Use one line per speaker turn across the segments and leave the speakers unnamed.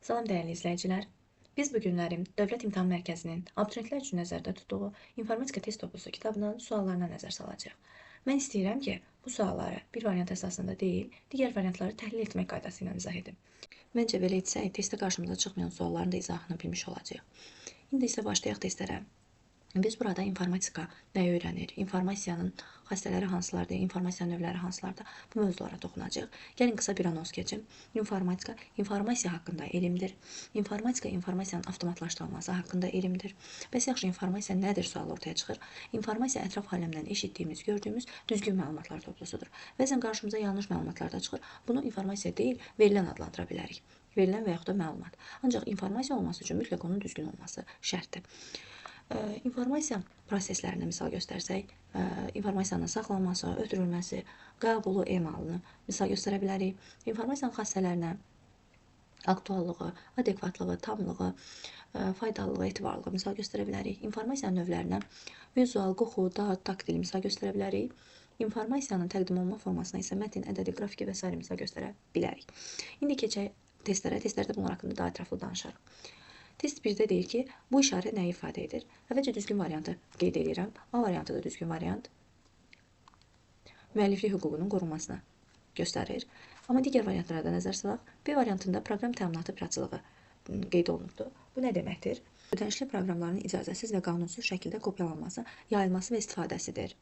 Salam dəyərli izləyicilər. Biz bu günləri Dövlət İmtahan Mərkəzinin abituriyentlər üçün nəzərdə tutduğu informatika test toplusu kitabının suallarına nəzər salacağıq. Mən istəyirəm ki, bu sualları bir variant əsasında deyil, digər variantları təhlil etmək qaydası ilə izah edim. Məncə belə etsək, testdə qarşımıza çıxmayan sualların da izahını bilmiş olacağıq. İndi isə başlayaq testlərə. Biz burada informatika nəyi öyrənir, informasiyanın xassələri hansılardır, informasiya növləri hansılardır, bu mövzulara toxunacaq. Gəlin qısa bir anons keçim. İnformatika, informasiya haqqında elmdir. İnformatika, informasiyanın avtomatlaşdırılması haqqında elmdir. Bəs yaxşı, informasiya nədir sual ortaya çıxır? İnformasiya ətraf aləmdən eşitdiyimiz, gördüyümüz düzgün məlumatlar toplusudur. Bəzən qarşımıza yanlış məlumatlar da çıxır. Bunu informasiya deyil, verilən adlandıra bilərik. Verilən və yaxud da məlumat. Ancaq informasiya olması üçün mütləq onun düzgün olması şərtdir. İnformasiya proseslərinə misal göstərsək, informasiyanın saxlanması, ötürülməsi, qəbulu, emalını misal göstərə bilərik. İnformasiyanın xassələrinə aktuallığı, adekvatlığı, tamlığı, faydalılığı, etibarlılığı misal göstərə bilərik. İnformasiyanın növlərinə vizual, qoxu, dad, taktil misal göstərə bilərik. İnformasiyanın təqdim olunma formasına isə mətn, ədədi, qrafiki və s. misal göstərə bilərik. İndi keçək testlərə. Testlərdə bunlar haqqında daha ətraflı danışarıq. Test 1-də deyir ki, bu işarə nəyi ifadə edir? Əvvəlcə düzgün variantı qeyd edirəm. A variantı da düzgün variant. Müəlliflik hüququnun qorunmasını göstərir. Amma digər variantlara da nəzər salaq. B variantında proqram təminatı piraçılığı qeyd olunubdur. Bu nə deməkdir? Ödənişli proqramların icazəsiz və qanunsuz şəkildə kopyalanması, yayılması və istifadəsidir.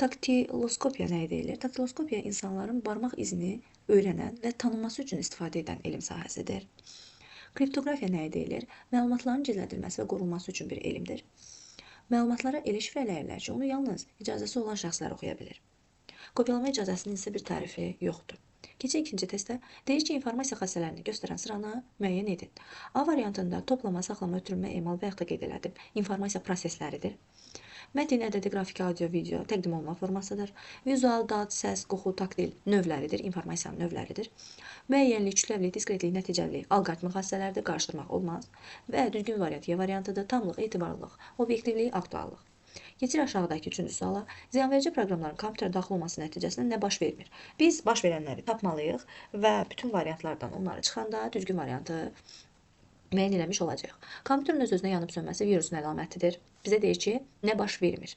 Daktiloskopiya nəyə deyilir? Daktiloskopiya insanların barmaq izini öyrənən və tanınması üçün istifadə edən elm sahəsidir. Kriptoqrafiya nəyə deyilir? Məlumatların gizlədilməsi və qorunması üçün bir elmdir. Məlumatlara elə şifrələyirlər ki, onu yalnız icazəsi olan şəxslər oxuya bilir. Kopyalama icazəsinin isə bir tərifi yoxdur. Keçək ikinci testə. Deyir ki, informasiya xassələrini göstərən sıranı müəyyən edin. A variantında toplama, saxlama, ötürülmə, emal və yaxud da qeyd elədim. İnformasiya prosesləridir. Mətn, ədədi, qrafiki, audio, video təqdim olunma formasıdır. Vizual, dad, səs, qoxu, taktil növləridir, informasiyanın növləridir. Müəyyənlik, kütləvilik, diskretlik, nəticəvilik, alqoritmi xassələrdir, qarışdırmaq olmaz. Və düzgün variant Y variantıdır, tamlıq, etibarlılıq, obyektivlik, aktuallıq. Keçir aşağıdakı üçüncü suala. Ziyanverici proqramların kompüterə daxil olması nəticəsində nə baş vermir? Biz baş verənləri tapmalıyıq və bütün variantlardan onları çıxanda düzgün variantı müəyyən eləmiş olacaq. Kompüterin öz-özünə yanıb sönməsi virusun əlamətidir. Bizə deyir ki, nə baş vermir?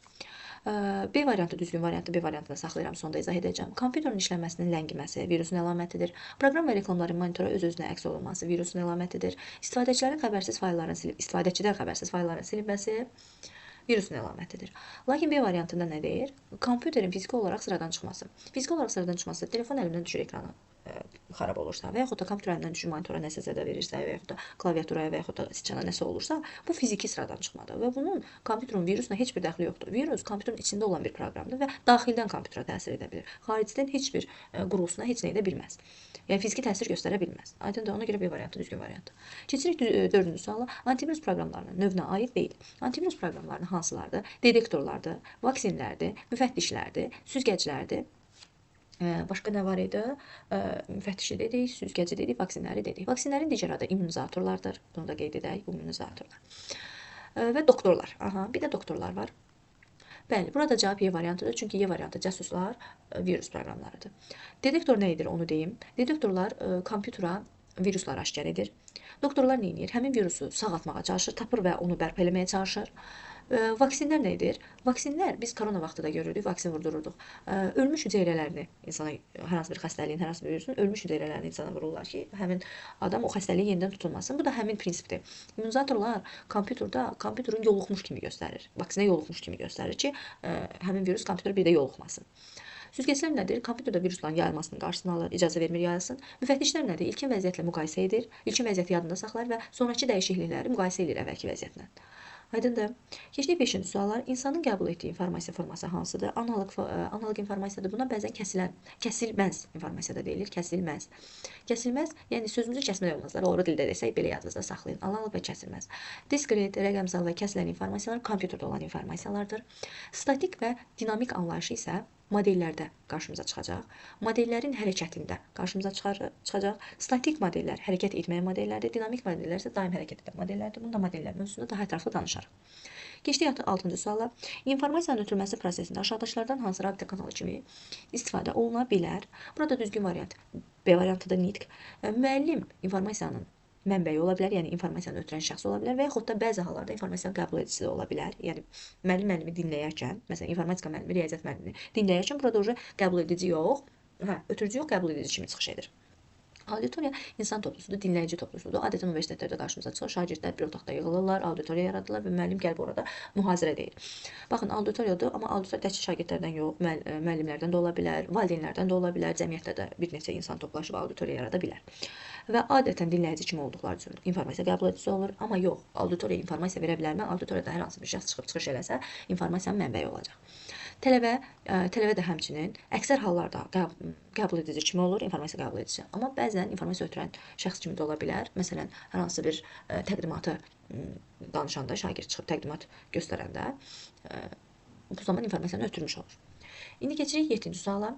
B variantı düzgün variantı, B variantını saxlayıram, sonda izah edəcəm. Kompüterin işlənməsinin ləngiməsi virusun əlamətidir. Proqram və reklamların monitora öz-özünə əks olunması virusun əlamətidir. İstifadəçidən xəbərsiz faylların silinməsi virusun əlamətidir. Lakin B variantında nə deyir? Kompüterin fiziki olaraq sıradan çıxması. Fiziki olaraq sıradan çıxması, telefon əlimdən düşür ekranı xarab olursa və yaxud da kompüter əlindən düşür monitora nəsə zədə verirsə və yaxud da klaviaturaya və yaxud da siçana nəsə olursa, bu fiziki sıradan çıxmadır və bunun kompüterin virusla heç bir dəxli yoxdur. Virus kompüterin içində olan bir proqramdır və daxildən kompüterə təsir edə bilir. Xaricdən heç bir qurulsuna heç nə edə bilməz. Yəni fiziki təsir göstərə bilməz. Aydındır, ona görə B variantı düzgün variantdır. Keçirik dördüncü suala. Antivirus proqramlarının növünə aid deyil. Antivirus proqramlarının hansılardır? Detektorlardır, vaksinlərdir, müfəttişlərdir, süzgəclərdir. Başqa nə var idi? Müfəttişi dedik, süzgəci dedik, vaksinləri dedik. Vaksinlərin digər adı immunizatorlardır. Bunu da qeyd edək, immunizatorlar. Və doktorlar. Bir də doktorlar var. Bəli, burada cavab Y variantıdır. Çünki Y variantı casuslar, virus proqramlarıdır. Detektor nə edir, onu deyim. Detektorlar kompütera viruslar aşkar edir. Doktorlar nə edir? Həmin virusu sağaltmağa çalışır, tapır və onu bərpa eləməyə çalışır. Vaksinlər nə edir? Vaksinlər biz korona vaxtı da görürdük, vaksin vurdururduq. Ölmüş hüceyrələrini insana, hər hansı bir xəstəliyin, hər hansı bir virusun ölmüş hüceyrələrini insana vururlar ki, həmin adam o xəstəliyi yenidən tutulmasın. Bu da həmin prinsipdir. İmmunizatorlar kompüterdə kompüterin yoluxmuş kimi göstərir. Vaksinə yoluxmuş kimi göstərir ki, həmin virus kompüterə bir də yoluxmasın. Süzgəclər nədir? Kompüterdə virusların yayılmasının qarşısını alır, icazə vermir yayılsın. Müfəttişlər nədir? İlkin vəziyyətlə müqayisə edir, ilkin vəziyyəti yadında saxlar və sonrakı dəyişiklikləri müqayisə edir əvvəlki vəziyyətlə. Aydındır. Keçdik 5-ci suallar. İnsanın qəbul etdiyi informasiya forması hansıdır? Analoq informasiyadır. Buna bəzən kəsilməz informasiya da deyilir. Kəsilməz. Kəsilməz, yəni sözümüzü kəsmək olmaz. Doğru dildə desək belə yadınızda saxlayın. Analoq və kəsilməz. Diskret, rəqəmsal və kəsilən informasiyalar kompüterdə olan informasiyalardır. Statik və dinamik anlayışı isə modellərdə qarşımıza çıxacaq. Modellərin hərəkətində qarşımıza çıxacaq. Statik modellər hərəkət etməyən modellərdir, dinamik modellər isə daim hərəkət edən modellərdir. Bunda modellər mövzusunda daha ətraflı danışarıq. Keçdik 6-cı suala. İnformasiyanın ötürülməsi prosesində aşağıdakılardan hansı rabitə kanalı kimi istifadə oluna bilər? Burada düzgün variant B variantıdır, nitq. Müəllim informasiyanın mənbəyi ola bilər, yəni informasiyanı ötürən şəxs ola bilər və yaxud da bəzi hallarda informasiyanın qəbul edicisi də ola bilər. Yəni müəllimi dinləyərkən, məsələn, informatika müəllimi, riyaziyyat müəllimi dinləyərkən burada qəbul edici yox, ötürücü yox, qəbul edici kimi çıxış edir. Auditoriya insan toplusudur, dinləyici toplusudur. Adətən universitetlərdə qarşımıza çıxır, şagirdlər bir otaqda yığılırlar, auditoriya yaradırlar və müəllim gəlib orada mühazirə deyir. Baxın, auditoriyadır, amma auditoriya təkcə şagirdlərdən yox, müəllimlərdən də ola bilər, valideynlərdən də ola bilər, cəmiyyətdə də bir neçə insan toplaşıb auditoriya yarada bilər. Və adətən dinləyici kimi olduqları üçün informasiya qəbul edicisi olur, amma yox, auditoriya informasiya verə bilərmi? Auditoriyada hər hansı bir şəxs çıxış eləsə, informasiyanın mənbəyi olacaq. Tələbə də həmçinin əksər hallarda qəbul edici kimi olur, informasiya qəbul edici. Amma bəzən informasiya ötürən şəxs kimi də ola bilər. Məsələn, hər hansı bir təqdimatı danışanda, şagird çıxıb təqdimat göstərəndə bu zaman informasiyanı ötürmüş olur. İndi keçirik 7-ci suala.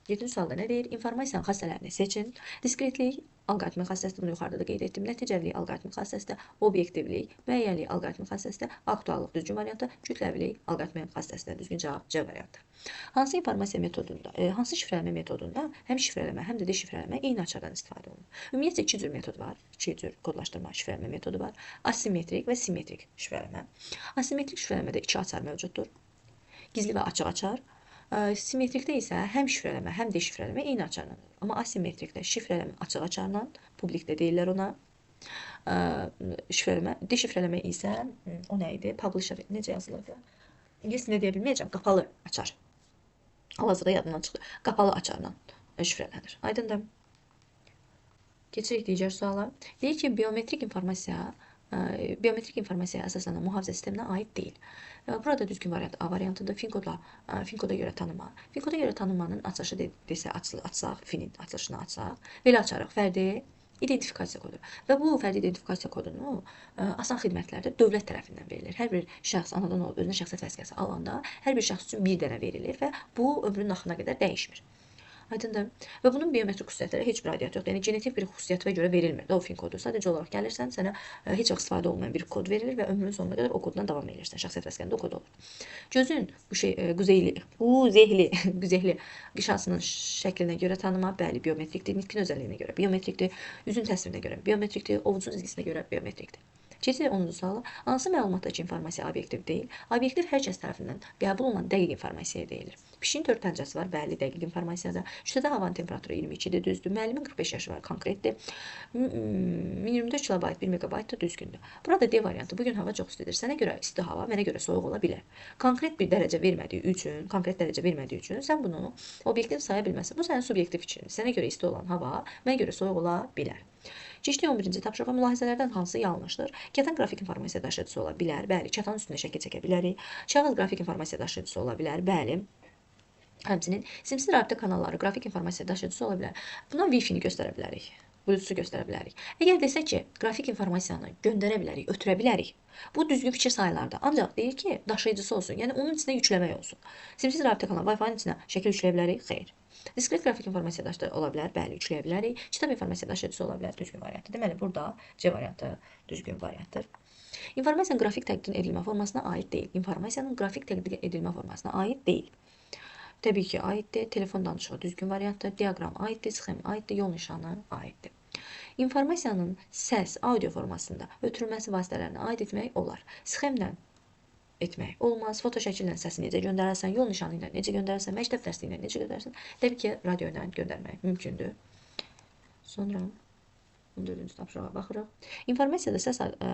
7-ci sualda nə deyir? İnformasiyanın xassələrini seçin. Diskretlik alqoritmik xassəsidir, bunu yuxarıda da qeyd etdim. Nəticəlilik alqoritmik xassəsidir, obyektivlik, müəyyənlik alqoritmik xassəsidir, aktuallıq düzgün variantı, kütləvilik alqoritmik xassəsidir. Düzgün cavab C variantı. Hansı informasiya metodunda, hansı şifrələmə metodunda həm şifrələmə, həm də deşifrələmə eyni açardan istifadə olunur? Ümumiyyətlə 2 cür metod var. 2 cür kodlaşdırma şifrələmə metodu var. Asimetrik və simmetrik şifrələmə. Asimetrik şifrələmədə 2 açar mövcuddur. Gizli və açıq açar. Simmetrikdə isə həm şifrələmə, həm deşifrələmə eyni açarla olur. Amma asimetrikdə şifrələmə açıq açarla, publikdə deyirlər ona. Deşifrələmə isə o nə idi? Publisher necə yazılırdı? İngiliscə deyə bilməyəcəm. Qapalı açar. Hal-hazırda yadımdan çıxdı. Qapalı açarla şifrələnir. Aydındır. Keçirik digər suala. Deyir ki, biometrik informasiya əsaslanan mühafizə sisteminə aid deyil. Burada düzgün variant A variantıdır. Fin-koda görə tanınma. Fin-koda görə tanınmanın açılışı desə açsaq, finin açılışını açsaq, belə açarıq. Fərdi identifikasiya kodu. Və bu fərdi identifikasiya kodunu asan xidmətlərdə dövlət tərəfindən verilir. Hər bir şəxs anadan olub özünə şəxsiyyət vəsiqəsi alanda hər bir şəxs üçün bir dənə verilir və bu ömrünün axırına qədər dəyişmir. Aydındır. Və bunun biometrik xüsusiyyətlərə heç bir aidiyyəti yoxdur. Yəni genetik bir xüsusiyyətə görə verilmir də o fin kodu. Sadəcə olaraq gəlirsən, sənə heç vaxt istifadə olmayan bir kod verilir və ömrünün sonuna qədər o koddan davam edirsən. Şəxsiyyət vəsiqəndə o kod olur. Gözün quzeyli qişasının şəklinə görə tanıma, bəli, biometrikdir. Nitqin özəlliyinə görə biometrikdir. Üzün təsvirinə görə biometrikdir. Ovucun izgisinə görə biometrikdir. Keçirik 10-cu suala. Hansı məlumatdakı informasiya obyektiv deyil? Obyektiv hər kəs tərəfindən qəbul olunan dəqiq informasiya deyilir. Pişiyin 4 pəncəsi var, bəli, dəqiq informasiyadır. Şüşədə havanın temperaturu 22-dir, düzdür. Müəllimin 45 yaşı var, konkretdir. 24 kilobayt, 1 megabayt da düzgündür. Burada D variantı. Bugün hava çox istidir. Sənə görə isti hava, mənə görə soyuq ola bilər. Konkret dərəcə vermədiyi üçün sən bunu obyektiv saya bilməzsən. Bu sənin subyektiv fikrindir. Sənə görə isti olan hava, mənə görə soyuq ola bilər. Keçdik 11-ci tapşırığa. Mülahizələrdən hansı yanlışdır? Kətan qrafik informasiya daşıyıcısı ola bilər, bəli. Kətanın üstünə şəkil çəkə bilərik. Kağız qrafik informasiya daşıyıcısı ola bilər, bəli. Həmçinin simsiz rabitə kanalları qrafik informasiya daşıyıcısı ola bilər. Buna Wi-Fi-ni göstərə bilərik. Bluetooth-u göstərə bilərik. Əgər desək ki, qrafik informasiyanı göndərə bilərik, ötürə bilərik, bu düzgün fikir sayılardır. Ancaq deyir ki, daşıyıcısı olsun, yəni onun içində yükləmək olsun. Simsiz rabitə kanalı Wi-Fi-nin içinə şəkil yükləyə bilərik? Xeyr. Diskret qrafik informasiya daşıyıcısı ola bilər, bəli, yükləyə bilərik. Kitab informasiya daşıyıcısı ola bilər, düzgün variantdır. Deməli, burada C variantı düzgün variantdır. İnformasiyanın qrafik təqdim edilmə formasına aid deyil. İnformasiyanın qrafik təqdim edilmə formasına aid deyil. Təbii ki, aiddir. Telefon danışığı düzgün variantdır. Diaqram aiddir. Sxem aiddir. Yol nişanı aiddir. İnformasiyanın səs, audio formasında ötürülməsi vasitələrinə aid etmək olar. Sxemlə etmək olmaz. Foto şəkillə səsi necə göndərərsən, yol nişanı ilə necə göndərərsən, məktəb dərsliyi ilə necə göndərərsən, təbii ki, radio ilə göndərmək mümkündür. Sonra 14-cü tapşırığa baxırıq. İnformasiyada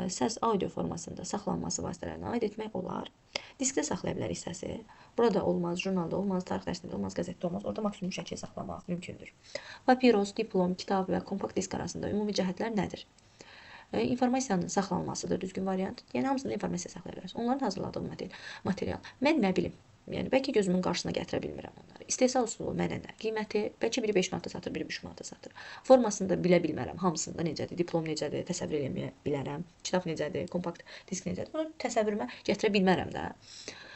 səs audio formasında saxlanması vasitələrinə aid etmək olar. Diskdə saxlaya bilərik səsi. Burada olmaz, jurnalda olmaz, tarix dərsində olmaz, qəzetdə olmaz. Orada maksimum şəkil saxlamaq mümkündür. Papiros, diplom, kitab və kompakt disk arasında ümumi cəhətlər nədir? İnformasiyanın saxlanılmasıdır düzgün variant. Yəni hamısında informasiya saxlaya bilərsiniz. Onların hazırladığı material. Mən nə bilim? Yəni bəlkə gözümün qarşısına gətirə bilmirəm onları. İstehsal üsulu mənə nə? Qiyməti bəlkə biri 5 manata satır, biri 3 manata satır. Formasını da bilə bilmərəm. Hamısında necədir? Diplom necədir? Təsəvvür eləməyə bilərəm. Kitab necədir? Kompakt disk necədir? Bunu təsəvvürümə gətirə bilmərəm də.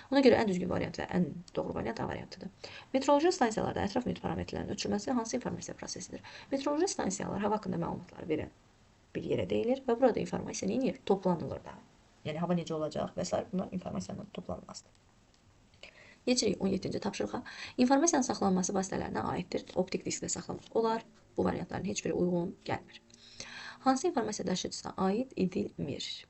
Ona görə ən düzgün variant və ən doğru variant A variantıdır. Meteoroloji stansiyalarda ətraf mühit parametrlərinin ölçülməsi hansı informasiya prosesidir? Meteoroloji stansiyalar hava haqqında məlumatları verən bir yerə deyilir və burada informasiya neyinir? Toplanılır da. Yəni hava necə olacaq və s. Bunlar informasiyanın toplanılmasıdır. Keçirik 17-ci tapşırığa. İnformasiyanın saxlanması vasitələrinə aiddir. Optik diskdə saxlamaq olar. Bu variantların heç biri uyğun gəlmir. Hansı informasiya daşıyıcısına aid edilmir?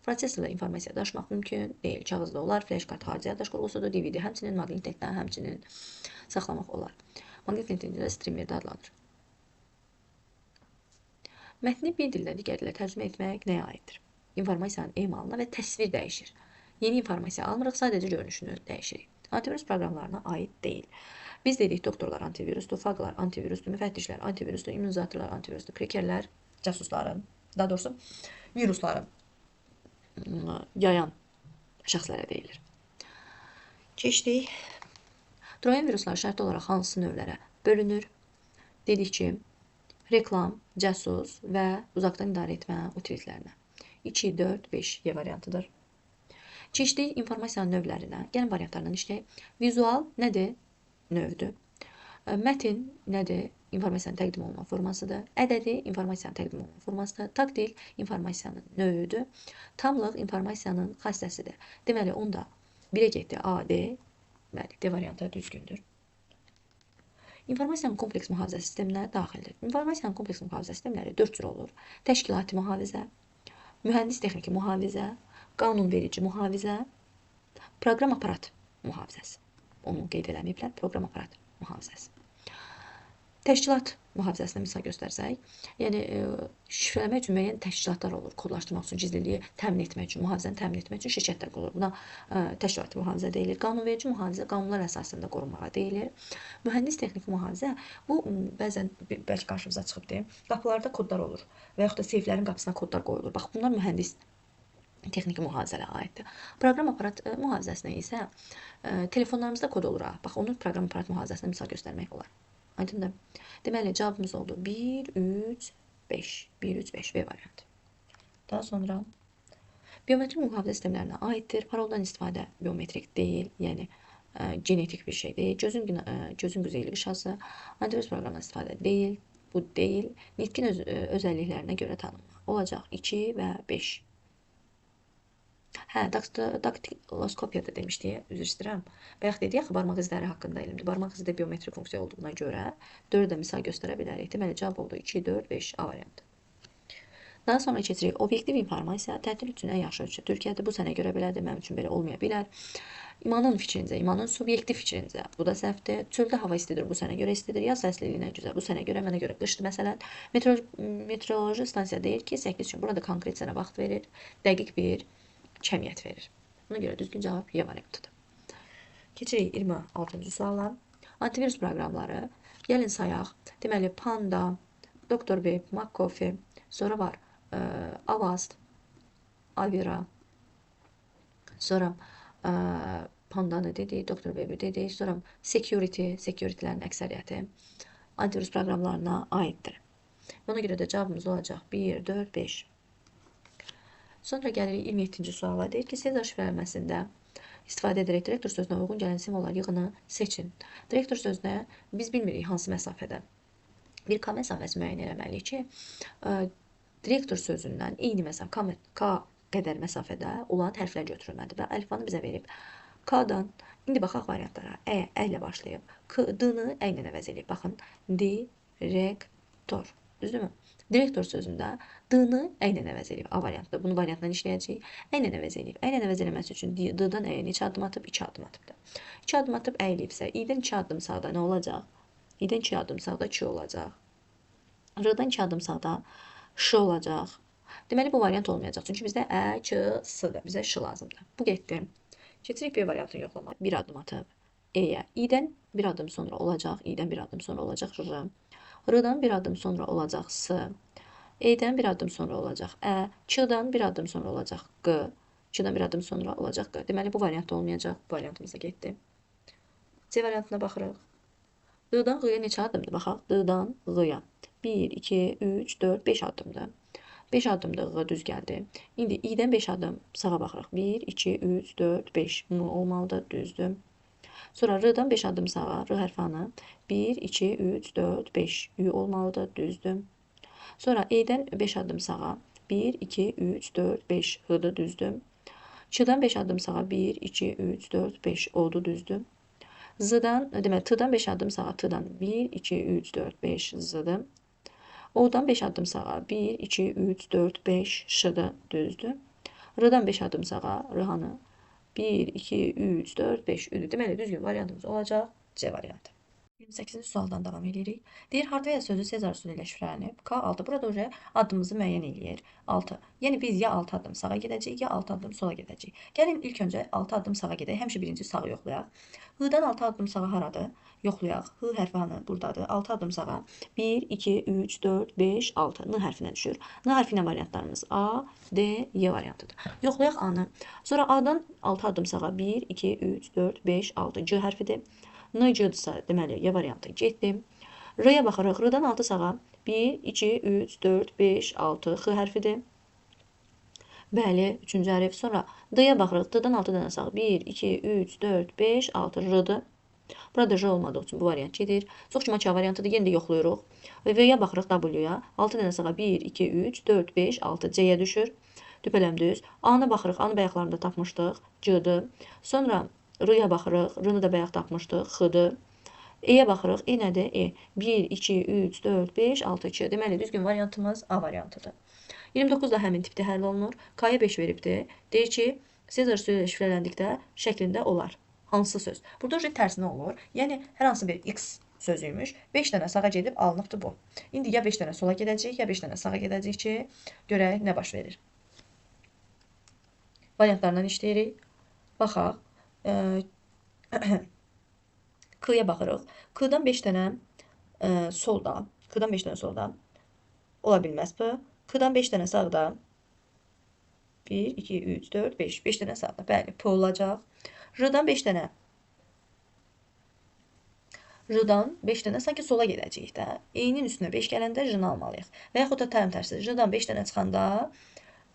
Prosesorla informasiya daşımaq mümkün deyil. Kağızda olar, flash kart harddisk yaddaş qurğusudur, DVD, həmçinin maqnitdən həmçinin saxlamaq olar. Maqnit internetdə streamer də adlanır. Mətni bir dildən digər dilə tərcümə etmək nəyə aiddir? İnformasiyanın emalına və təsvir dəyişir. Yeni informasiya almırıq, sadəcə görünüşünü dəyişirik. Antivirus proqramlarına aid deyil. Biz dedik doktorlar antivirusdur, faqlar antivirusdur, müfəttişlər antivirusdur, immunizatorlar antivirusdur, krekerlər casusların, daha doğrusu virusların yayan şəxslərə deyilir. Keçdik. Troyan viruslar şərtli olaraq hansı növlərə bölünür? Dedik ki, reklam, casus və uzaqdan idarə etmə utilitlərinə. 2, 4, 5 Y variantıdır. Keçdik informasiyanın növlərinə. Gəlin variantlarından işləyək. Vizual nədir? Növdür. Mətin nədir? İnformasiyanın təqdim olunma formasıdır. Ədədi informasiyanın təqdim olunma formasıdır. Taktil informasiyanın növüdür. Tamlıq informasiyanın xassəsidir. Deməli, onda 1-ə getdi A, D. Bəli, D variantı düzgündür. İnformasiyanın kompleks mühafizə sisteminə daxildir. İnformasiyanın kompleks mühafizə sistemləri 4 cür olur. Təşkilati mühafizə, mühəndis texniki mühafizə, qanunverici mühafizə, proqram aparat mühafizəsi. Onu qeyd eləməyiblər, proqram aparat mühafizəsi. Təşkilat mühafizəsinə misal göstərsək, yəni şifrələmək üçün müəyyən təşkilatlar olur, kodlaşdırmaq üçün, gizliliyi təmin etmək üçün, mühafizəni təmin etmək üçün şirkətlər qurulur. Buna təşkilati mühafizə deyilir. Qanunverici mühafizə qanunlar əsasında qorunmağa deyilir. Mühəndis texniki mühafizə bu bəzən bəlkə qarşımıza çıxıbdır. Qapılarda kodlar olur və yaxud da seyflərin qapısına kodlar qoyulur. Bax, bunlar mühəndis texniki mühafizələ aiddir. Proqram aparat mühafizəsinə isə telefonlarımızda kod olur. Bax, onu proqram aparat mühafizəsinə misal göstərmək olar. Aydındır. Deməli, cavabımız oldu 1, 3, 5. 1, 3, 5 B variantı. Daha sonra biometrik mühafizə sistemlərinə aiddir. Paroldan istifadə biometrik deyil, yəni genetik bir şey deyil. Gözün güzeylik şası, antivirus proqramından istifadə deyil, bu deyil. Nitqin özəlliklərinə görə tanınma olacaq 2 və 5. Hə, daktiloskopiya da demişdik, üzr istəyirəm. Bayaq dedik axı, barmaq izləri haqqında elmdir. Barmaq izi də biometrik funksiya olduğuna görə 4-ə də misal göstərə bilərik. Deməli, cavab oldu 2, 4, 5 A variantı. Daha sonra keçirik. Obyektiv informasiya tətil üçün ən yaxşı ölçü Türkiyədir. Bu sənə görə belədir, mənim üçün belə olmaya bilər. İmanın fikrincə, imanın subyektiv fikrincə, bu da səhvdir. Çöldə hava istidir, bu sənə görə istidir. Yaz fəsliliyinə güzel, bu sənə görə, mənə görə qışdır. Məsələn, meteoroloji stansiya deyir ki, 8 gün. Burada konkret sənə vaxt verir, dəqiq bir kəmiyyət verir. Buna görə düzgün cavab Y variantıdır. Keçirik 26-cı suala. Antivirus proqramları. Gəlin sayaq. Deməli, Panda, Dr. Web, McAfee, sonra var Avast, Avira, sonra Pandanı dedik, Dr. Web'i dedik, sonra security'lərin əksəriyyəti antivirus proqramlarına aiddir. Buna görə də cavabımız olacaq 1, 4, 5. Sonra gəlirik 27-ci suala. Deyir ki, Sezar şifrələnməsində istifadə edərək direktor sözünə uyğun gələn simvollar yığını seçin. Direktor sözünə biz bilmirik hansı məsafədə. Bir K məsafəsi müəyyən eləməliyik ki, direktor sözündən eyni məsafə, K qədər məsafədə olan hərflər götürülməlidir. Və əlifbanı bizə verib. K-dan, indi baxaq variantlara. Ə ilə başlayıb. D-ni ə ilə əvəz edib. Baxın, direktor. Düzdürmü? Direktor sözündə D-ni ə ilə əvəz edib. A variantında. Bunu variantdan işləyəcəyik. Ə ilə əvəz edib. Ə ilə əvəz eləməsi üçün D-dan ə-yə neçə addım atıb? 2 addım atıbdır. 2 addım atıb ə eləyibsə, İ-dən 2 addım sağda nə olacaq? İ-dən 2 addım sağda 2 olacaq. R-dan 2 addım sağda Ş olacaq. Deməli, bu variant olmayacaq. Çünki bizdə ə, K, S-dır. Bizə Ş lazımdır. Bu getdi. Keçirik B variantını yoxlamaq. Bir addım atıb E-yə. İ-dən bir addım sonra olacaq. İ-dən bir addım sonra olacaq R. R-dan bir addım sonra olacaq S. E-dən bir addım sonra olacaq Ə. Q-dan bir addım sonra olacaq Q. Q-dan bir addım sonra olacaq Q. Deməli, bu variant olmayacaq. Bu variantımıza getdi. C variantına baxırıq. D-dan Q-ya neçə addımdır? Baxaq. D-dan Q-ya. 1, 2, 3, 4, 5 addımdır. 5 addımda Q düz gəldi. İndi İ-dən 5 addım sağa baxırıq. 1, 2, 3, 4, 5 M olmalıdır, düzdür. Sonra R-dan 5 addım sağa, R hərfanı 1, 2, 3, 4, 5 Ü olmalıdır, düzdür. Sonra E-dən 5 addım sağa, 1, 2, 3, 4, 5 H-dır, düzdür. Ç-dan 5 addım sağa, 1, 2, 3, 4, 5 oldu, düzdür. Z-dan, deməli, T-dan 5 addım sağa, T-dan 1, 2, 3, 4, 5 Z-dır. O-dan 5 addım sağa. 1, 2, 3, 4, 5. Ş-dır, düzdür. R-dan 5 addım sağa. R-hanı 1, 2, 3, 4, 5. Üdür. Deməli, düzgün variantımız olacaq C variantı. 28-ci sualdan davam edirik. Deyir, hardware sözü Sezar üsulu ilə şifrələnib. K6. Burada öncə addımımızı müəyyən eləyir. 6. Yəni biz ya 6 addım sağa gedəcəyik, ya 6 addım sola gedəcəyik. Gəlin ilk öncə 6 addım sağa gedək. Həmişə birinci sağı yoxlayaq. H-dan 6 addım sağa haradır? Yoxlayaq. H hərfi hanı? Buradadır. 6 addım sağa. 1, 2, 3, 4, 5, 6. N hərfinə düşür. N hərfi ilə variantlarımız A, D, Y variantıdır. Yoxlayaq A-nı. Sonra A-dan 6 addım sağa. 1, 2, 3, 4, 5, 6. C hərfidir. N C-dirsə, deməli, Y variantı getdi. R-ya baxırıq. R-dan 6 sağa. 1, 2, 3, 4, 5, 6. X hərfidir. Bəli, 3-cü hərf. Sonra D-yə baxırıq. D-dan 6 dənə sağa. 1, 2, 3, 4, 5, 6. R-dır. Burada J olmadığı üçün bu variant gedir. Çox güman K variantıdır. Yenə də yoxlayırıq. V-yə baxırıq W-ya. 6 dənə sağa. 1, 2, 3, 4, 5, 6. C-yə düşür. Düpələm düz. A-na baxırıq. A-nı bayaqlarında tapmışdıq. C-dır. Sonra R-ya baxırıq. R-nı da bayaq tapmışdıq. X-dır. E-yə baxırıq. E nədir? E. 1, 2, 3, 4, 5, 6, 2. Deməli, düzgün variantımız A variantıdır. 29 da həmin tipdə həll olunur. K-ya 5 veribdir. Deyir ki, Sezar üsulu ilə şifrələndikdə şəklində olar. Hansı söz? Burada tərsinə olur. Yəni, hər hansı bir X sözüymüş. 5 dənə sağa gedib alınıbdır bu. İndi ya 5 dənə sola gedəcək, ya 5 dənə sağa gedəcək ki, görək nə baş verir. Variantlarından işləyirik. Baxaq. K-ya baxırıq. K-dan 5 dənə solda. K-dan 5 dənə solda. Ola bilməz bu. K-dan 5 dənə sağda. 1, 2, 3, 4, 5. 5 dənə sağda. Bəli, P olacaq. R-dan 5 dənə. R-dan 5 dənə sanki sola gedəcəyik də. E-nin üstünə 5 gələndə R-nı almalıyıq. Və yaxud da tam tərsi. R-dan 5 dənə çıxanda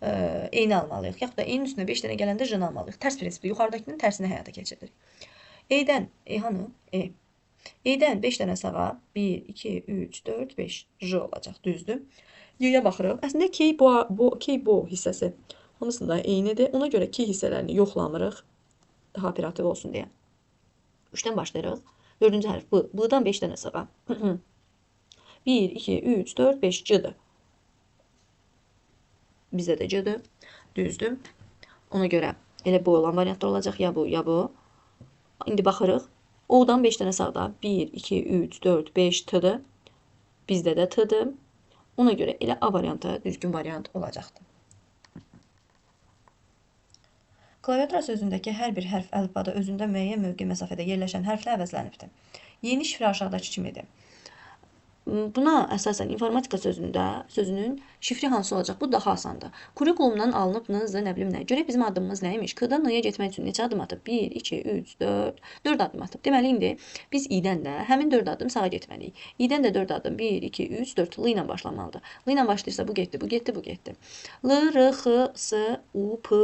E-ni almalıyıq. Yaxud da E-nin üstünə 5 dənə gələndə R-nı almalıyıq. Tərs prinsipli. Yuxarıdakının tərsini həyata keçiririk. E-dən, E-hanı? E. E-dən 5 dənə sağa. 1, 2, 3, 4, 5. R olacaq. Düzdür. Y-yə baxırıq. Əslində K bu hissəsi hamısında eynidir. Ona görə K hissələrini yoxlamırıq. Daha operativ olsun deyə. 3-dən başlayırıq. 4-cü hərf B. B-dan 5 dənə sağa. 1, 2, 3, 4, 5. C-dir. Bizdə də C-dir. Düzdür. Ona görə elə bu olan variantlar olacaq. Ya bu, ya bu. İndi baxırıq. O-dan 5 dənə sağda. 1, 2, 3, 4, 5. T-dir. Bizdə də T-dir. Ona görə elə A variantı düzgün variant olacaqdır. Klaviatura sözündəki hər bir hərf əlifbada özündə müəyyən mövqe məsafədə yerləşən hərflə əvəzlənibdir. Yeni şifrə aşağıdakı kimidir? Buna əsasən informatika sözünün şifri hansı olacaq? Bu daha asandır. Kurikulumdan alınıb N-zı, nə bilim nə. Görək bizim addımımız nəymiş? K-dan N-ya getmək üçün neçə addım atıb? 1, 2, 3, 4, 4 addım atıb. Deməli, indi biz I-dən də həmin 4 addım sağa getməliyik. I-dən də 4 addım. 1, 2, 3, 4. L ilə başlamalıdır. L ilə başlayırsa bu getdi, bu getdi, bu getdi. L, R, X, S, U, P,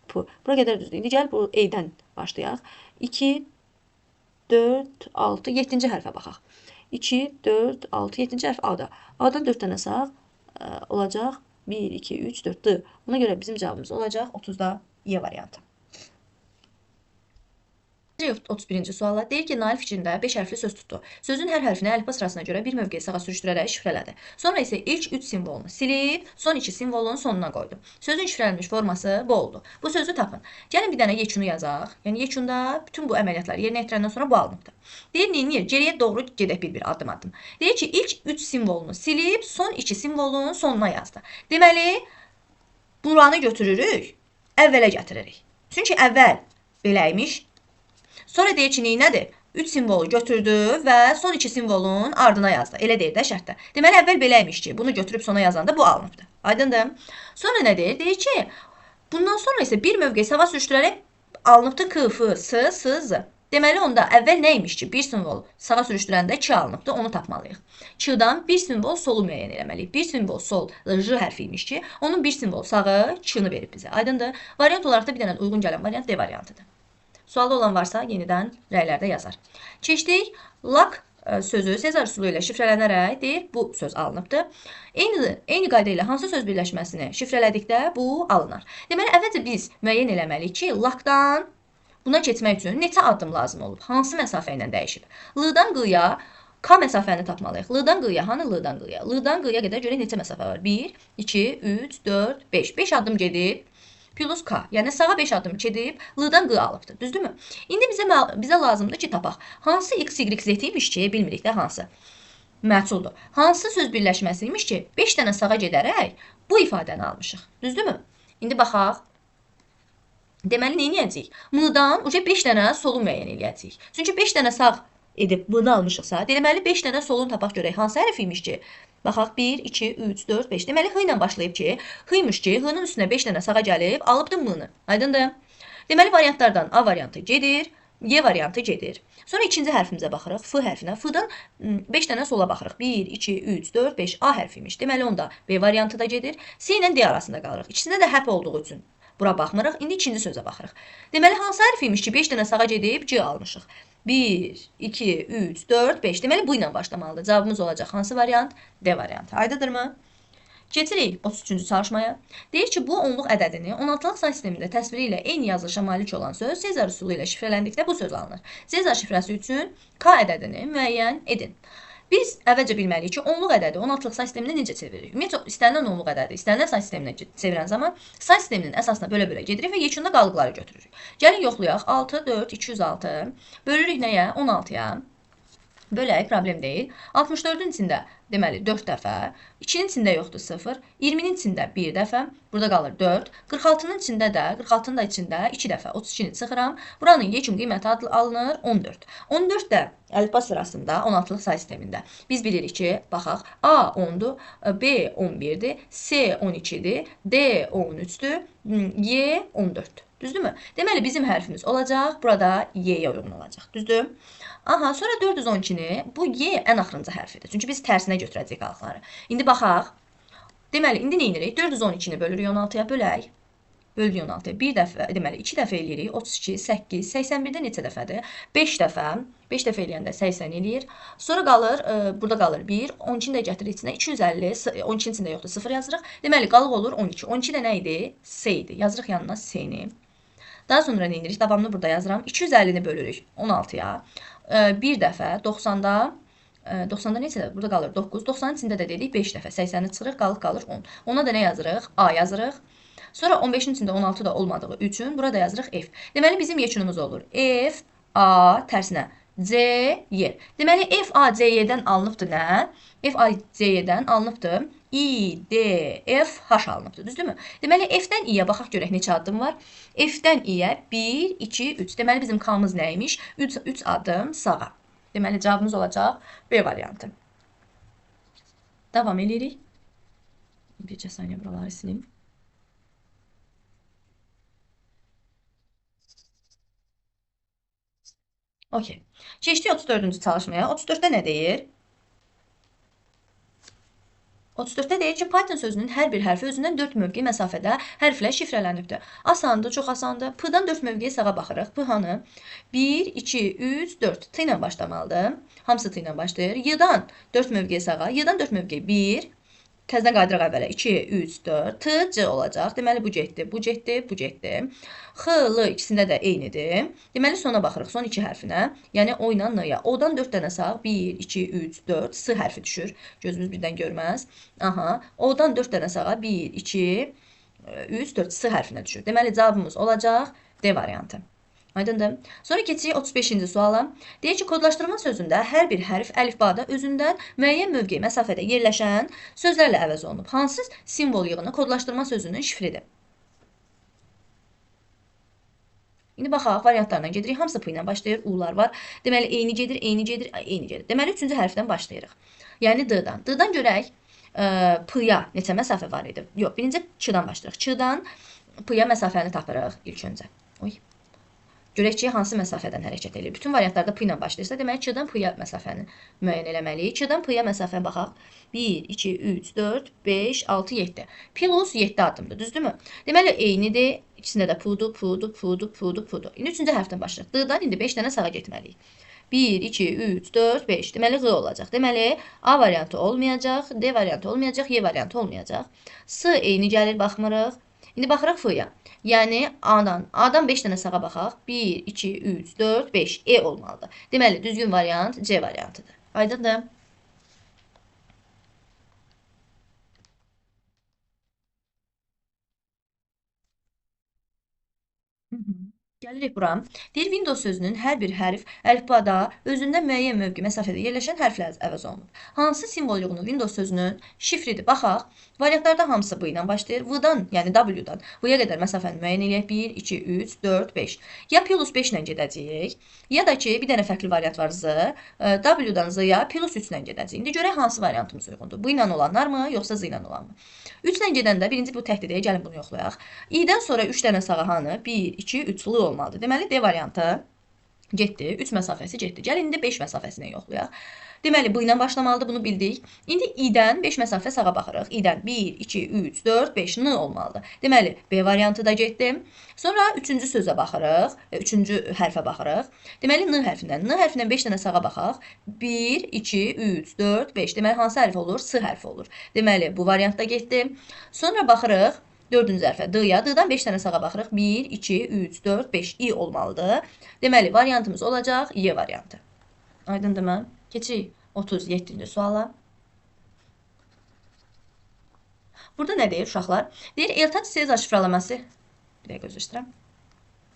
P. Bura qədər düzdür. İndi gəl bu E-dən başlayaq. 2, 4, 6, 7-ci hərfə baxaq. 2, 4, 6, 7-ci hərf A-da. A-dan 4 dənə sağ olacaq. 1, 2, 3, 4, D. Ona görə bizim cavabımız olacaq 30-da Y variantı. 31-ci sualla deyir ki, Nail fikrində 5 hərfli söz tutdu. Sözün hər hərfini əlifba sırasına görə bir mövqeyə sağa sürüşdürərək şifrələdi. Sonra isə ilk 3 simvolunu silib, son 2 simvolun sonuna qoydu. Sözün şifrələnmiş forması bu oldu. Bu sözü tapın. Gəlin bir dənə yekunu yazaq. Yəni yekunda bütün bu əməliyyatları yerinə yetirəndən sonra bu alınıbdır. Deyir, neyinir? Geriyə doğru gedək bir addım addım. Deyir ki, ilk 3 simvolunu silib, son 2 simvolun sonuna yazdı. Deməli, buranı götürürük, əvvələ gətiririk. Çünki əvvəl beləymiş. Sonra deyir ki, nədir? 3 simvolu götürdü və son 2 simvolun ardına yazdı. Elə deyir də şərtdə. Deməli, əvvəl beləymiş ki, bunu götürüb sona yazanda bu alınıbdır. Aydındır? Sonra nə deyir? Deyir ki, bundan sonra isə bir mövqeyi sağa sürüşdürərək alınıbdır K, F, S, S, Z. Deməli, onda əvvəl nəymiş ki, bir simvol sağa sürüşdürəndə 2 alınıbdır, onu tapmalıyıq. Q-dan bir simvol solu müəyyən eləməliyik. Bir simvol sol J hərfi imiş ki, onun bir simvol sağı Q-nu verib bizə. Aydındır? Variant olaraq da bir dənə uyğun gələn variant D variantıdır. Sualda olan varsa yenidən rəylərdə yazar. Keçdik. Lak sözü Sezar üsulu ilə şifrələnərək deyir, bu söz alınıbdır. Eyni qayda ilə hansı söz birləşməsini şifrələdikdə bu alınar. Deməli, əvvəlcə biz müəyyən eləməliyik ki, lakdan buna keçmək üçün neçə addım lazım olub? Hansı məsafə ilə dəyişib? L-dan Q-ya
K məsafəni tapmalıyıq. L-dan Q-ya, hanı L-dan Q-ya? L-dan Q-ya qədər görək neçə məsafə var? 1, 2, 3, 4, 5. 5 addım gedib. Plus K. Yəni sağa 5 addım gedib, L-dan Q alıbdır. Düzdürmü? İndi bizə lazımdır ki, tapaq. Hansı X, Y, Z imiş ki, bilmirik də hansı. Məhsuldur. Hansı söz birləşməsi imiş ki, 5 dənə sağa gedərək bu ifadəni almışıq. Düzdürmü? İndi baxaq. Deməli, nə edəcəyik? M-dan uca 5 dənə solu müəyyən edəcəyik. Çünki 5 dənə sağ edib bunu almışıqsa, deməli 5 dənə solun tapaq görək. Hansı hərf imiş ki? Baxaq, 1, 2, 3, 4, 5. Deməli, H ilə başlayıb ki, H imiş ki, H-nın üstünə 5 dənə sağa gəlib, alıbdır M-nı. Aydındır? Deməli, variantlardan A variantı gedir, Y variantı gedir. Sonra ikinci hərfimizə baxırıq, F hərfinə. F-dan 5 dənə sola baxırıq. 1, 2, 3, 4, 5. A hərfi imiş. Deməli, onda B variantı da gedir. C ilə D arasında qalırıq. İkisində də həp olduğu üçün bura baxmırıq. İndi ikinci sözə baxırıq. Deməli, hansı hərf imiş ki, 5 dənə sağa gedib C almışıq? 1, 2, 3, 4, 5. Deməli, bu ilə başlamalıdır. Cavabımız olacaq hansı variant? D variantı. Aydındırmı? Keçirik 33-cü çalışmaya. Deyir ki, bu onluq ədədini 16-lıq say sistemində təsviri ilə eyni yazılışa malik olan söz Sezar üsulu ilə şifrələndikdə bu söz alınır. Sezar şifrəsi üçün K ədədini müəyyən edin. Biz əvvəlcə bilməliyik ki, onluq ədədi 16-lıq say sisteminə necə çeviririk? Ümumiyyətlə, istənilən onluq ədədi, istənilən say sisteminə çevirən zaman say sisteminin əsasına bölə-bölə gedirik və yekunda qalıqları götürürük. Gəlin yoxlayaq. 6, 4, 206 bölürük nəyə? 16-ya. Bölək, problem deyil. 64-ün içində deməli 4 dəfə, 2-nin içində yoxdur 0, 20-nin içində 1 dəfə, burada qalır 4, 46-nın içində də, 46-nın da içində 2 dəfə, 32-ni çıxıram. Buranın yekun qiyməti alınır 14. 14 də əlifba sırasında 16-lıq say sistemində. Biz bilirik ki, baxaq, A 10-dur, B 11-dir, C 12-dir, D 13-dür, Y 14-dür. Düzdürmü? Deməli, bizim hərfimiz olacaq, burada Y-yə uyğun olacaq. Düzdür? Aha, sonra 412-ni, bu Y ən axırıncı hərfidir. Çünki biz tərsinə götürəcəyik qalıqları. İndi baxaq. Deməli, indi nə edirik? 412-ni bölürük 16-ya, bölək. Bölürük 16-ya. Bir dəfə, deməli, 2 dəfə eləyirik. 32, 8, 81-də neçə dəfədir? 5 dəfə. 5 dəfə eləyəndə 80 eləyir. Sonra qalır, burada qalır 1. 12-ni də gətiririk içinə. 250, 12-nin içində yoxdur, 0 yazırıq. Deməli, qalıq olur 12. 12 də nə idi? S idi. Yazırıq yanına S-ni. Daha sonra nə edirik? Davamını burada yazıram. 250-ni bölürük 16-ya. Bir dəfə 90-da 90-da neçədir? Burada qalır 9. 90-ın içində də dedik 5 dəfə. 80-i çıxırıq, qalır 10. Ona da nə yazırıq? A yazırıq. Sonra 15-in içində 16 da olmadığı üçün burada yazırıq F. Deməli, bizim yekunumuz olur. F, A, tərsinə. C, Y. Deməli, F, A, C, Y-dən alınıbdır nə? F, A, C, Y-dən alınıbdır. I, D, F, H alınıbdır. Düzdürmü? Deməli, F-dən I-yə baxaq görək neçə addım var. F-dən I-yə 1, 2, 3. Deməli, bizim K-mız nəymiş? 3 addım sağa. Deməli, cavabımız olacaq B variantı. Davam edirik. Bircə saniyə buraları silim. Okey. Keçdik 34-cü çalışmaya. 34-də nə deyir? 34-də deyir ki, Python sözünün hər bir hərfi özündən 4 mövqe məsafədə hərflə şifrələnibdir. Asandır, çox asandır. P-dan 4 mövqeyə sağa baxırıq. P hanı? 1, 2, 3, 4. T ilə başlamalıdır. Hamısı T ilə başlayır. Y-dan 4 mövqeyə sağa. Y-dan 4 mövqe 1. Təzədən qaydırıq əvvələ. 2, 3, 4. T, C olacaq. Deməli, bu getdi, bu getdi, bu getdi. X, L ikisində də eynidir. Deməli, sona baxırıq. Son 2 hərfinə. Yəni, O ilə N-ya. O-dan 4 dənə sağ. 1, 2, 3, 4. S hərfi düşür. Gözümüz birdən görməz. Aha. O-dan 4 dənə sağa. 1, 2, 3, 4. S hərfinə düşür. Deməli, cavabımız olacaq D variantı. Aydındır. Sonra keçirik 35-ci suala. Deyir ki, kodlaşdırma sözündə hər bir hərf əlifbada özündən müəyyən mövqe məsafədə yerləşən sözlərlə əvəz olunub. Hansı simvol yığını kodlaşdırma sözünün şifridir? İndi baxaq, variantlarına gedirik. Hamısı P ilə başlayır, U-lar var. Deməli, eyni gedir, eyni gedir, eyni gedir. Deməli, 3-cü hərfdən başlayırıq. Yəni, D-dan. D-dan görək, P-ya neçə məsafə var idi? Yox, birinci Ç-dan başlayırıq. Ç-dan P-ya məsafəni tapırıq ilk öncə. Oy. Görək ki, hansı məsafədən hərəkət edir. Bütün variantlarda P ilə başlayırsa, deməli, Ç-dan P-ya məsafəni müəyyən eləməliyik. Ç-dan P-ya məsafəyə baxaq. 1, 2, 3, 4, 5, 6, 7. Plus 7 addımdır, düzdürmü? Deməli, eynidir. İkisində də P-dur, P-dur, P-dur, P-dur, P-dur. İndi 3-cü hərfdən başlayırıq. D-dan indi 5 dənə sağa getməliyik. 1, 2, 3, 4, 5. Deməli, G olacaq. Deməli, A variantı olmayacaq, D variantı olmayacaq, Y variantı olmayacaq. S eyni gəlir, baxmırıq. İndi baxırıq F-ya. Yəni, A-dan 5 dənə sağa baxaq. 1, 2, 3, 4, 5. E olmalıdır. Deməli, düzgün variant C variantıdır. Aydındır? Hı hı. Gəlirik bura. Deyir Windows sözünün hər bir hərf əlifbada özündə müəyyən mövqe məsafədə yerləşən hərflə əvəz olunub. Hansı simvol yığını Windows sözünün şifridir? Baxaq. Variantlarda hamısı bu ilə başlayır. V-dan, yəni W-dan V-yə qədər məsafəni müəyyən eləyək. 1, 2, 3, 4, 5. Ya plus 5 ilə gedəcəyik, ya da ki, bir dənə fərqli variant var Z. W-dan Z-ya plus 3 ilə gedəcəyik. İndi görək hansı variantımız uyğundur. Bu ilə olanlarmı, yoxsa Z ilə olanmı? 3 ilə gedəndə birinci bu təhdidəyə gəlin bunu yoxlayaq. İ-dən sonra 3 dənə sağa hanı? 1, 2, 3 lı olmalıdır. Deməli D variantı getdi. 3 məsafəsi getdi. Gəlin indi 5 məsafəsini yoxlayaq. Deməli bu ilə başlamalıdır, bunu bildik. İndi i-dən 5 məsafə sağa baxırıq. I-dən 1, 2, 3, 4, 5 n olmalıdır. Deməli B variantı da getdi. Sonra 3-cü sözə baxırıq. 3-cü hərfə baxırıq. Deməli n hərfindən. N hərfindən 5 dənə sağa baxaq. 1, 2, 3, 4, 5. Deməli hansı hərf olur? S hərfi olur. Deməli bu variant da getdi. Sonra baxırıq 4-cü hərfə D-ya. D-dan 5 dənə sağa baxırıq. 1, 2, 3, 4, 5. İ olmalıdır. Deməli variantımız olacaq Y variantı. Aydındırmı? Keçirik 37-ci suala. Burada nə deyir uşaqlar? Deyir Eltac Sezar şifrələməsi. Bir dəqiqə üzr istəyirəm.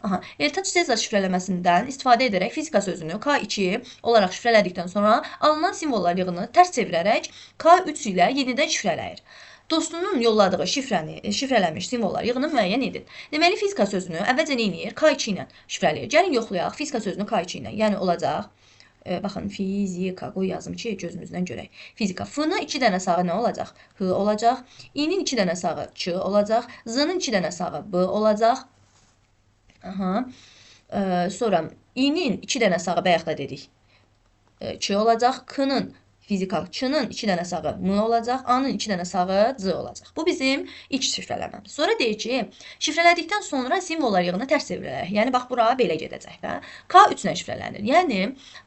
Aha, Eltac Sezar şifrələməsindən istifadə edərək fizika sözünü K2 olaraq şifrələdikdən sonra alınan simvollar yığını tərs çevirərək K3 ilə yenidən şifrələyir. Dostunun yolladığı şifrələnmiş simvollar yığını müəyyən edin. Deməli fizika sözünü əvvəlcə nə edir? K2 ilə şifrələyir. Gəlin yoxlayaq fizika sözünü K2 ilə. Yəni olacaq baxın fizika qoy yazım ki gözümüzdən görək. Fizika F-nın 2 dənə sağı nə olacaq? H olacaq. İ-nin 2 dənə sağı Ç olacaq. Z-nın 2 dənə sağı B olacaq. Aha. Sonra i-nin 2 dənə sağı bayaq da dedik. Ç olacaq. K-nın fizikal Ç-nın 2 dənə sağı M olacaq. A-nın 2 dənə sağı C olacaq. Bu bizim ilk şifrələməmiz. Sonra deyir ki, şifrələdikdən sonra simvollar yığını tərs çevirək. Yəni bax bura belə gedəcək də. K3 ilə şifrələnir. Yəni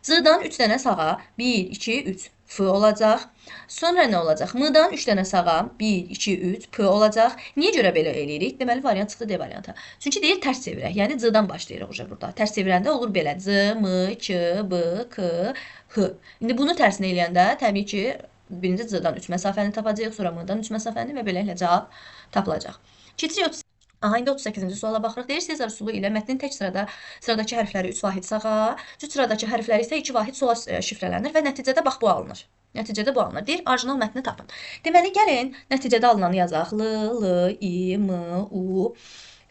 C-dan 3 dənə sağa 1, 2, 3 F olacaq. Sonra nə olacaq? M-dan 3 dənə sağa 1, 2, 3 P olacaq. Niyə görə belə eləyirik? Deməli variant çıxdı D variantı. Çünki deyir tərs çevirək. Yəni C-dan başlayırıq burada. Tərs çevirəndə olur belə. C, M, K, B, K, H. İndi bunu tərsinə eləyəndə təbii ki, birinci C-dan 3 məsafəni tapacağıq, sonra M-dan 3 məsafəni və beləliklə cavab tapılacaq. Keçirik Aha, indi 38-ci suala baxırıq. Deyir Sezar üsulu ilə mətnin tək sıradakı hərfləri 3 vahid sağa, cüt sıradakı hərfləri isə 2 vahid sola şifrələnir və nəticədə bax bu alınır. Nəticədə bu alınır. Deyir orijinal mətni tapın. Deməli gəlin nəticədə alınanı yazaq. L, L, I, M, U,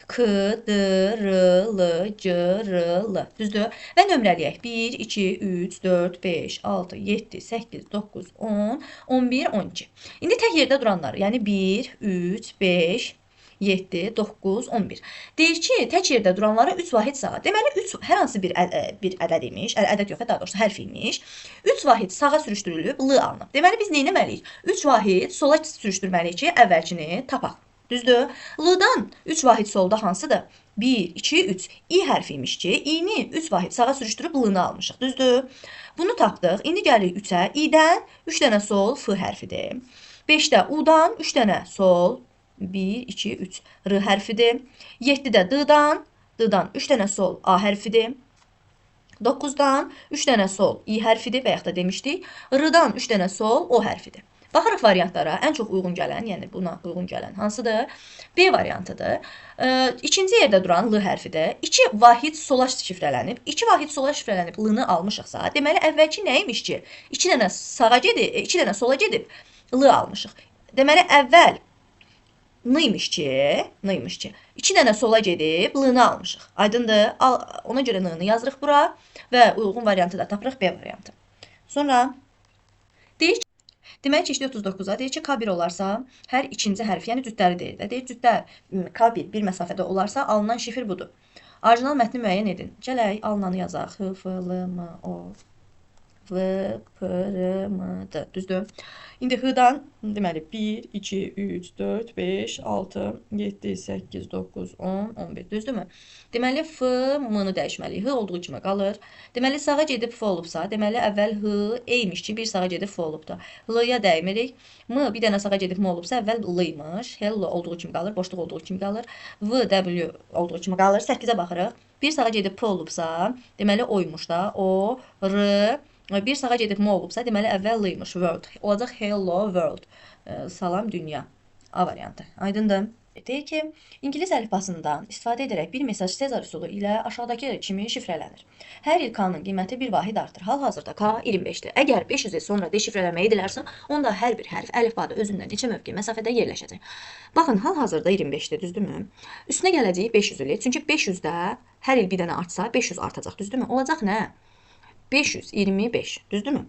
K, D, R, L, C, R, L. Düzdür? Və nömrələyək. 1, 2, 3, 4, 5, 6, 7, 8, 9, 10, 11, 12. İndi tək yerdə duranlar, yəni 1, 3, 5, 7, 9, 11. Deyir ki, tək yerdə duranlara 3 vahid sağa. Deməli 3 hər hansı bir ədəd imiş, ədəd yox, daha doğrusu hərf imiş. 3 vahid sağa sürüşdürülüb, L alınıb. Deməli biz nə etməliyik? 3 vahid sola sürüşdürməliyik ki, əvvəlkini tapaq. Düzdür? L-dan 3 vahid solda hansıdır? 1, 2, 3. İ hərfi imiş ki, i-ni 3 vahid sağa sürüşdürüb L-nı almışıq. Düzdür? Bunu tapdıq. İndi gəlirik 3-ə. İ-dən 3 dənə sol F hərfidir. 5-də U-dan 3 dənə sol 1, 2, 3 R hərfidir. 7-də D-dan 3 dənə sol A hərfidir. 9-dan 3 dənə sol İ hərfidir və yaxud da demişdik. R-dan 3 dənə sol O hərfidir. Baxırıq variantlara. Ən çox uyğun gələn, yəni buna uyğun gələn hansıdır? B variantıdır. İkinci yerdə duran L hərfidir. 2 vahid sola şifrələnib. 2 vahid sola şifrələnib L-nı almışıqsa, deməli əvvəlki nə imiş ki? 2 dənə sağa gedib, 2 dənə sola gedib L almışıq. Deməli əvvəl N imiş ki, 2 dənə sola gedib L-nı almışıq. Aydındır? Ona görə N-nı yazırıq bura və uyğun variantı da tapırıq B variantı. Sonra deyir ki, deməli keçdi 39-a. Deyir ki, K1 olarsa, hər ikinci hərf, yəni cütləri deyir də. Deyir cütlər K1 bir məsafədə olarsa, alınan şifr budur. Orijinal mətni müəyyən edin. Gələk, alınanı yazaq. X, F, L, M, O, V, P, R, M, D. Düzdür? İndi H-dan deməli 1, 2, 3, 4, 5, 6, 7, 8, 9, 10, 11. Düzdürmü? Deməli F, M-nı dəyişməliyik. H olduğu kimi qalır. Deməli sağa gedib F olubsa, deməli əvvəl H E-ymiş ki, bir sağa gedib F olubdur. L-ya dəymirik. M bir dənə sağa gedib M olubsa, əvvəl L-ymış. Hello olduğu kimi qalır, boşluq olduğu kimi qalır. V, W olduğu kimi qalır. 8-ə baxırıq. Bir sağa gedib P olubsa, deməli O-ymuş da. O, R, Bir sağa gedib M olubsa, deməli əvvəl L imiş, world. Olacaq hello world. Salam dünya. A variantı. Aydındır. Deyir ki, İngilis əlifbasından istifadə edərək bir mesaj Sezar üsulu ilə aşağıdakı kimi şifrələnir. Hər il K-nın qiyməti bir vahid artır. Hal-hazırda K 25-dir. Əgər 500 il sonra deşifrələmək edilərsə, onda hər bir hərf əlifbada özündən neçə mövqe məsafədə yerləşəcək. Baxın, hal-hazırda 25-dir, düzdürmü? Üstünə gələcəyik 500 ili. Çünki 500-də hər il bir dənə artsa, 500 artacaq, düzdürmü? Olacaq nə? 525, düzdürmü?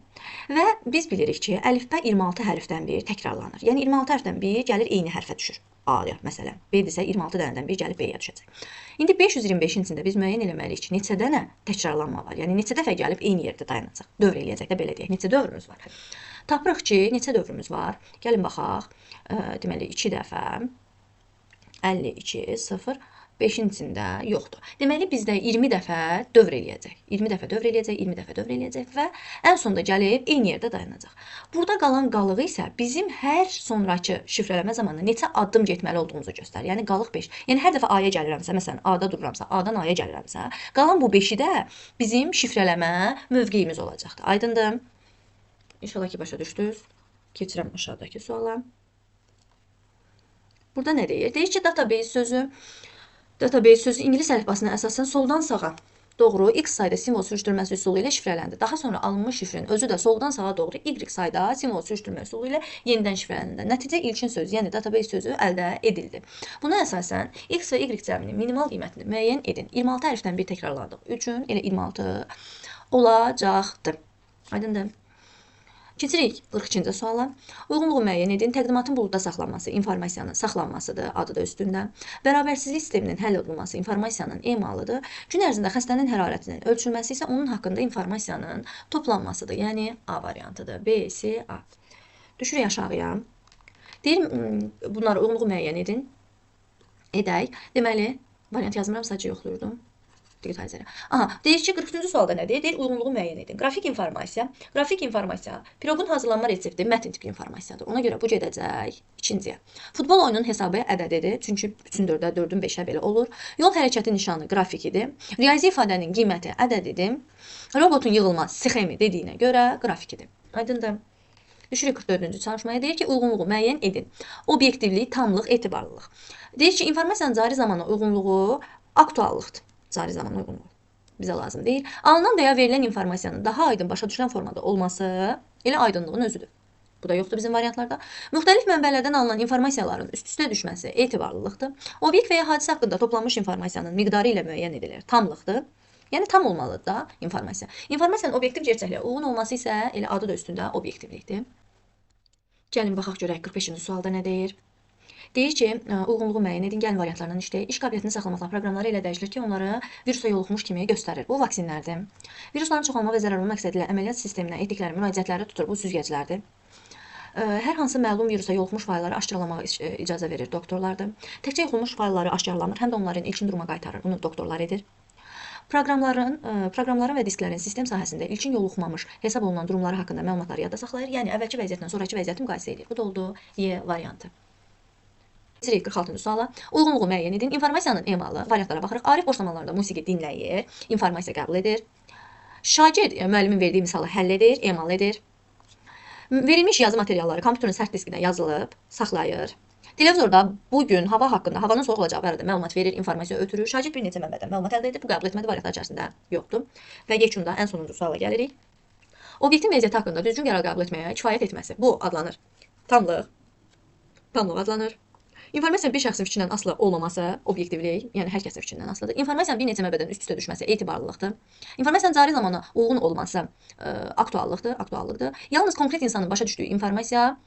Və biz bilirik ki, əlifbə 26 hərfdən bir təkrarlanır. Yəni 26 hərfdən bir gəlir eyni hərfə düşür. A-ya məsələn. B isə 26 dənədən bir gəlib B-yə düşəcək. İndi 525-in içində biz müəyyən eləməliyik ki, neçə dənə təkrarlanma var. Yəni neçə dəfə gəlib eyni yerdə dayanacaq. Dövr eləyəcək də belə deyək. Neçə dövrümüz var? Tapırıq ki, neçə dövrümüz var? Gəlin baxaq. Deməli 2 dəfə 52 0 5-in içində yoxdur. Deməli, bizdə 20 dəfə dövr eləyəcək. 20 dəfə dövr eləyəcək, 20 dəfə dövr eləyəcək və ən sonda gəlib eyni yerdə dayanacaq. Burada qalan qalıq isə bizim hər sonrakı şifrələmə zamanı neçə addım getməli olduğumuzu göstərir. Yəni, qalıq 5. Yəni, hər dəfə A-ya gəlirəmsə, məsələn, A-da dururamsa, A-dan A-ya gəlirəmsə, qalan bu 5-i də bizim şifrələmə mövqeyimiz olacaqdır. Aydındır? İnşallah ki, başa düşdünüz. Keçirəm aşağıdakı suala. Burada nə deyir? Deyir ki, database sözü İngilis əlifbasına əsasən soldan sağa doğru x sayda simvol sürüşdürməsi üsulu ilə şifrələndi. Daha sonra alınmış şifrin özü də soldan sağa doğru y sayda simvol sürüşdürmə üsulu ilə yenidən şifrələndi. Nəticə ilkin söz, yəni database sözü əldə edildi. Buna əsasən x və y cəminin minimal qiymətini müəyyən edin. 26 hərfdən bir təkrarladıq üçün elə 26 olacaqdır. Aydındır. Keçirik 42-ci suala. Uyğunluğu müəyyən edin. Təqdimatın buludda saxlanması informasiyanın saxlanmasıdır, adı da üstündə. Bərabərsizlik sisteminin həll olunması informasiyanın emalıdır. Gün ərzində xəstənin hərarətinin ölçülməsi isə onun haqqında informasiyanın toplanmasıdır. Yəni A variantıdır. B, C, A. Düşürük aşağıya. Deyir, bunları uyğunluğu müəyyən edin. Edək. Deməli, variant yazmıram, sadəcə yoxluyordum. Aha, deyir ki, 43-cü sualda nə deyir? Deyir, uyğunluğu müəyyən edin. Qrafik informasiya, piroqun hazırlanma resepti mətn tipli informasiyadır. Ona görə bu gedəcək ikinciyə. Futbol oyunun hesabı ədədidir. Çünki 3-ün 4-ə, 4-ün 5-ə belə olur. Yol hərəkəti nişanı qrafikidir. Riyazi ifadənin qiyməti ədədidir. Robotun yığılma sxemi dediyinə görə qrafikidir. Aydındır. Düşürük 44-cü çalışmaya. Deyir ki, uyğunluğu müəyyən edin. Obyektivlik, tamlıq, etibarlılıq. Deyir ki, informasiyanın cari zamana uyğunluğu aktuallıqdır. Cari zaman uyğunluğu bizə lazım deyil. Alınan və ya verilən informasiyanın daha aydın başa düşülən formada olması elə aydınlığın özüdür. Bu da yoxdur bizim variantlarda. Müxtəlif mənbələrdən alınan informasiyaların üst-üstə düşməsi etibarlılıqdır. Obyekt və ya hadisə haqqında toplanmış informasiyanın miqdarı ilə müəyyən edilir. Tamlıqdır. Yəni tam olmalıdır da informasiya. İnformasiyanın obyektiv gerçəkliyə uyğun olması isə elə adı da üstündə obyektivlikdir. Gəlin baxaq görək 45-ci sualda nə deyir? Deyir ki, uyğunluğu müəyyən edin, gəlin variantlarından işləyək. İş qabiliyyətini saxlamaqla proqramları elə dəyişilir ki, onları virusa yoluxmuş kimi göstərir. Bu vaksinlərdir. Virusların çoxalma və zərərlənmə məqsədi ilə əməliyyat sisteminə etdikləri müraciətləri tutur. Bu süzgəclərdir. Hər hansı məlum virusa yoluxmuş faylları aşkarlamağa icazə verir doktorlardır. Təkcə yoluxmuş faylları aşkarlanmır, həm də onların ilkin duruma qaytarır. Bunu doktorlar edir. Proqramların və disklərin sistem sahəsində ilkin yoluxmamış hesab olunan durumları haqqında məlumatları yadda saxlayır. Yəni əvvəlki vəziyyətlə sonrakı vəziyyəti müqayisə edir. Bu da oldu Y variantı. 46-cı suala. Uyğunluğu müəyyən edin. İnformasiyanın emalı. Variantlara baxırıq. Arif boş zamanlarında musiqi dinləyir, informasiya qəbul edir. Şagird müəllimin verdiyi misalı həll edir, emal edir. Verilmiş yazı materialları kompüterin sərt diskinə yazılıb, saxlayır. Televizorda bugün hava haqqında, havanın soyuq olacağı barədə məlumat verir, informasiya ötürür. Şagird bir neçə mənbədən məlumat əldə edir. Bu qəbul etmədi variantlar içərisində yoxdur. Və yekunda ən sonuncu suala gəlirik. Obyektin vəziyyəti haqqında düzgün qərar qəbul etməyə kifayət etməsi. Bu adlanır tamlıq. Tamlıq adlanır. İnformasiyanın bir şəxsin fikrindən asılı olmaması obyektivlik, yəni hər kəsin fikrindən asılıdır. İnformasiyanın bir neçə mənbədən üst-üstə düşməsi etibarlılıqdır. İnformasiyanın cari zamana uyğun olması aktuallıqdır. Yalnız konkret insanın başa düşdüyü informasiya,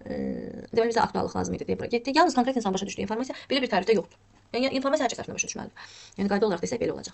deməli bizə aktuallıq lazım idi deyə bura getdik. Yalnız konkret insanın başa düşdüyü informasiya belə bir tərifdə yoxdur. Yəni informasiya hər kəs tərəfindən başa düşməlidir. Yəni qayda olaraq desək belə olacaq.